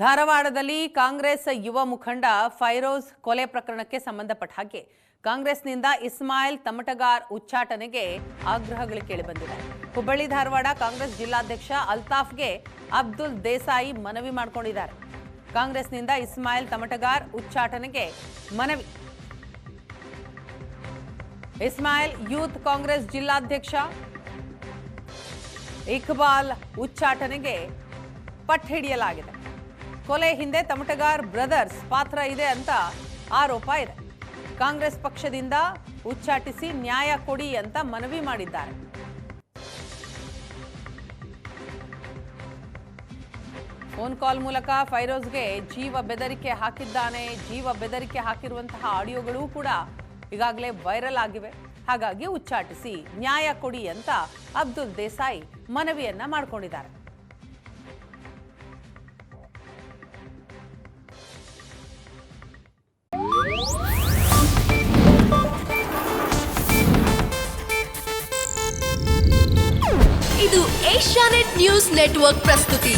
ಧಾರವಾಡದಲ್ಲಿ ಕಾಂಗ್ರೆಸ್ ಯುವ ಮುಖಂಡ ಫೈರೋಜ್ ಕೊಲೆ ಪ್ರಕರಣಕ್ಕೆ ಸಂಬಂಧಪಟ್ಟ ಹಾಗೆ ಕಾಂಗ್ರೆಸ್ನಿಂದ ಇಸ್ಮಾಯಿಲ್ ತಮಟಗಾರ್ ಉಚ್ಚಾಟನೆಗೆ ಆಗ್ರಹಗಳು ಕೇಳಿಬಂದಿವೆ. ಹುಬ್ಬಳ್ಳಿ ಧಾರವಾಡ ಕಾಂಗ್ರೆಸ್ ಜಿಲ್ಲಾಧ್ಯಕ್ಷ ಅಲ್ತಾಫ್ಗೆ ಅಬ್ದುಲ್ ದೇಸಾಯಿ ಮನವಿ ಮಾಡಿಕೊಂಡಿದ್ದಾರೆ. ಕಾಂಗ್ರೆಸ್ನಿಂದ ಇಸ್ಮಾಯಿಲ್ ತಮಟಗಾರ್ ಉಚ್ಚಾಟನೆಗೆ ಮನವಿ. ಇಸ್ಮಾಯಿಲ್ ಯೂತ್ ಕಾಂಗ್ರೆಸ್ ಜಿಲ್ಲಾಧ್ಯಕ್ಷ ಇಕ್ಬಾಲ್ ಉಚ್ಚಾಟನೆಗೆ ಪಟ್ಟು ಹಿಡಿಯಲಾಗಿದೆ. ಕೊಲೆ ಹಿಂದೆ ತಮಟಗಾರ್ ಬ್ರದರ್ಸ್ ಪಾತ್ರ ಇದೆ ಅಂತ ಆರೋಪ ಇದೆ. ಕಾಂಗ್ರೆಸ್ ಪಕ್ಷದಿಂದ ಉಚ್ಚಾಟಿಸಿ ನ್ಯಾಯ ಕೊಡಿ ಅಂತ ಮನವಿ ಮಾಡಿದ್ದಾರೆ. ಫೋನ್ ಕಾಲ್ ಮೂಲಕ ಫೈರೋಜ್ಗೆ ಜೀವ ಬೆದರಿಕೆ ಹಾಕಿದ್ದಾನೆ. ಜೀವ ಬೆದರಿಕೆ ಹಾಕಿರುವಂತಹ ಆಡಿಯೋಗಳು ಕೂಡ ಈಗಾಗಲೇ ವೈರಲ್ ಆಗಿವೆ. ಹಾಗಾಗಿ ಉಚ್ಚಾಟಿಸಿ ನ್ಯಾಯ ಕೊಡಿ ಅಂತ ಅಬ್ದುಲ್ ದೇಸಾಯಿ ಮನವಿಯನ್ನ ಮಾಡಿಕೊಂಡಿದ್ದಾರೆ. ಇದು ಏಷ್ಯಾನೆಟ್ ನ್ಯೂಸ್ ನೆಟ್ವರ್ಕ್ ಪ್ರಸ್ತುತಿ.